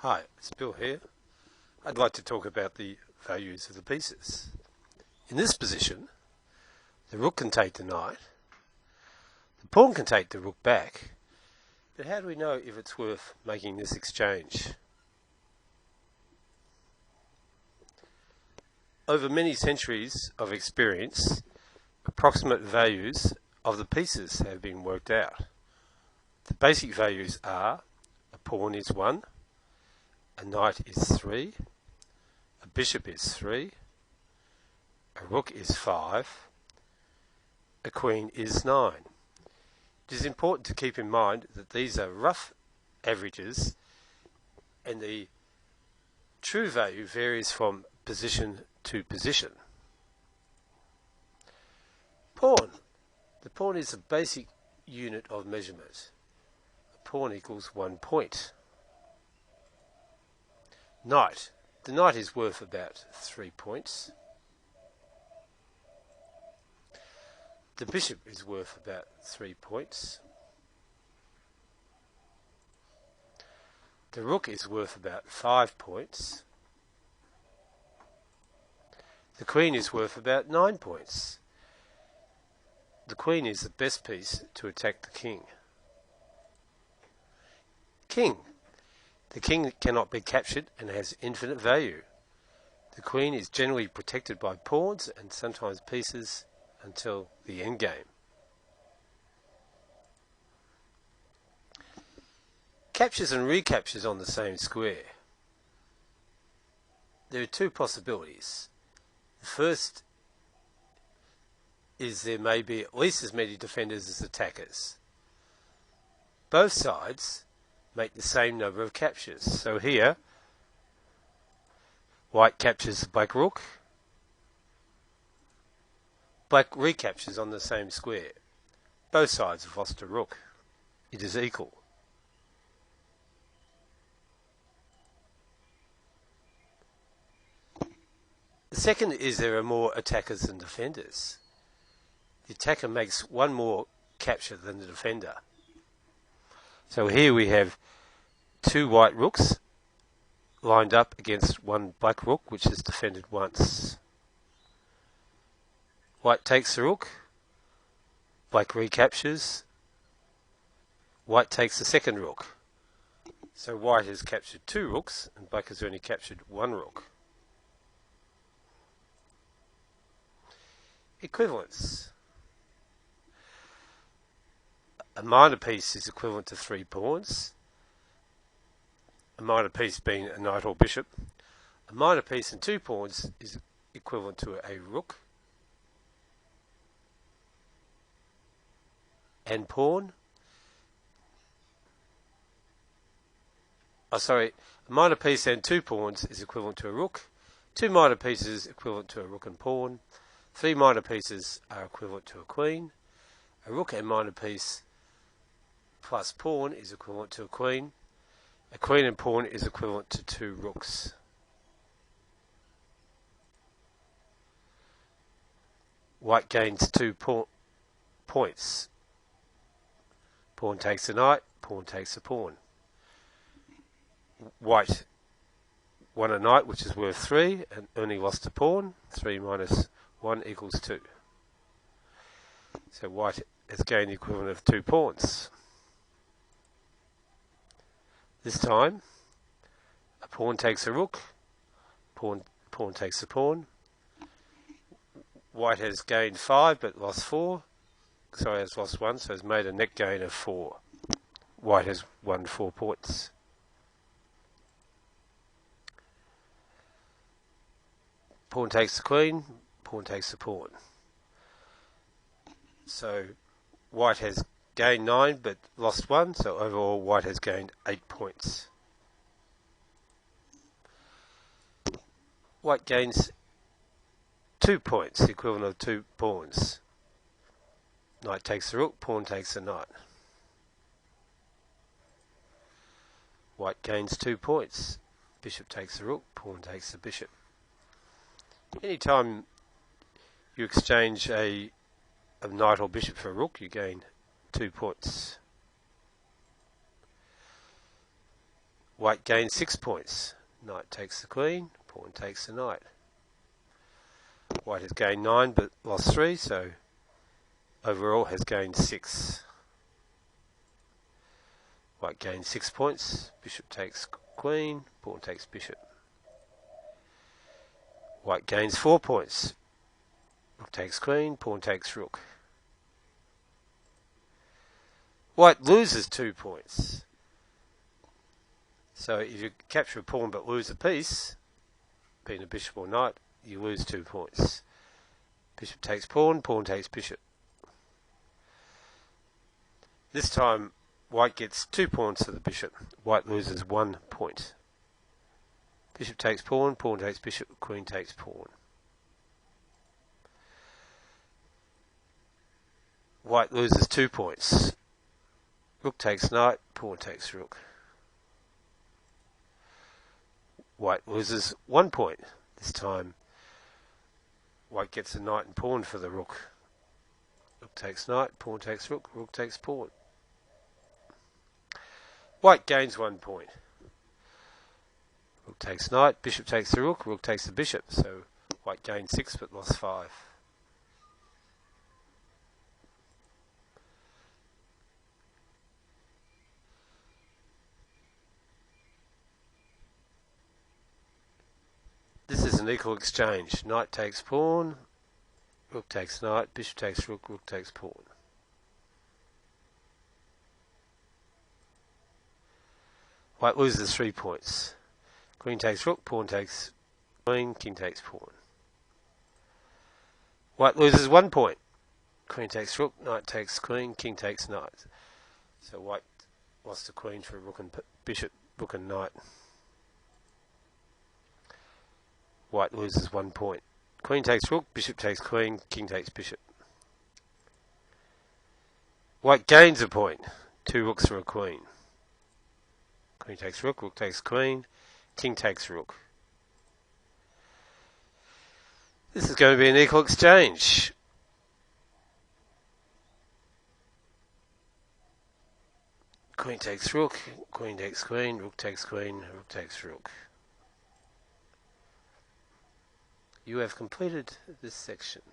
Hi, it's Bill here. I'd like to talk about the values of the pieces. In this position, the rook can take the knight, the pawn can take the rook back, but how do we know if it's worth making this exchange? Over many centuries of experience, approximate values of the pieces have been worked out. The basic values are: a pawn is 1, a knight is 3, a bishop is 3, a rook is 5, a queen is 9. It is important to keep in mind that these are rough averages and the true value varies from position to position. Pawn. The pawn is a basic unit of measurement. A pawn equals 1 point. Knight. The knight is worth about 3 points. The bishop is worth about 3 points. The rook is worth about 5 points. The queen is worth about 9 points. The queen is the best piece to attack the king. King. The king cannot be captured and has infinite value. The queen is generally protected by pawns and sometimes pieces until the endgame. Captures and recaptures on the same square. There are two possibilities. The first is there may be at least as many defenders as attackers. Both sides make the same number of captures. So here, white captures the black rook, black recaptures on the same square. Both sides have lost a rook. It is equal. The second is there are more attackers than defenders. The attacker makes one more capture than the defender. So here we have 2 white rooks lined up against 1 black rook, which is defended once. White takes the rook, black recaptures, white takes the second rook. So white has captured 2 rooks and black has only captured 1 rook. Equivalence. A minor piece is equivalent to 3 pawns, a minor piece being a knight or bishop. A minor piece and 2 pawns is equivalent to a rook and pawn. A minor piece and 2 pawns is equivalent to a rook. 2 minor pieces equivalent to a rook and pawn. 3 minor pieces are equivalent to a queen. A rook and minor piece plus pawn is equivalent to a queen. A queen and pawn is equivalent to 2 rooks. White gains 2 points. Pawn takes a knight, pawn takes a pawn. White won a knight, which is worth 3, and only lost a pawn. 3 minus 1 equals 2. So white has gained the equivalent of 2 pawns. This time, a pawn takes a rook, pawn takes a pawn. White has gained 5 but lost 4. Has lost 1, so has made a net gain of 4. White has won 4 points. Pawn takes the queen, pawn takes the pawn. So white has gained 9 but lost 1, so overall white has gained 8 points. White gains 2 points, the equivalent of 2 pawns. Knight takes the rook, pawn takes the knight. White gains 2 points. Bishop takes the rook, pawn takes the bishop. Anytime you exchange a knight or bishop for a rook, you gain 2 points. White gains 6 points. Knight takes the queen, pawn takes the knight. White has gained 9 but lost 3, so overall has gained 6. White gains 6 points. Bishop takes queen, pawn takes bishop. White gains 4 points. Rook takes queen, pawn takes rook. White loses 2 points. So if you capture a pawn but lose a piece, being a bishop or knight, you lose 2 points. Bishop takes pawn, pawn takes bishop. This time white gets 2 pawns to the bishop. White loses 1 point. Bishop takes pawn, pawn takes bishop, queen takes pawn. White loses 2 points. Rook takes knight, pawn takes rook. White loses 1 point. This time white gets a knight and pawn for the rook. Rook takes knight, pawn takes rook, rook takes pawn. White gains 1 point. Rook takes knight, bishop takes the rook, rook takes the bishop. So white gained 6 but lost 5. This is an equal exchange. Knight takes pawn, rook takes knight, bishop takes rook, rook takes pawn. White loses 3 points. Queen takes rook, pawn takes queen, king takes pawn. White loses 1 point. Queen takes rook, knight takes queen, king takes knight. So white lost the queen for rook and bishop, rook and knight. White loses 1 point. Queen takes rook, bishop takes queen, king takes bishop. White gains a point. 2 rooks for a queen. Queen takes rook, rook takes queen, king takes rook. This is going to be an equal exchange. Queen takes rook, queen takes queen, rook takes queen, rook takes rook. You have completed this section.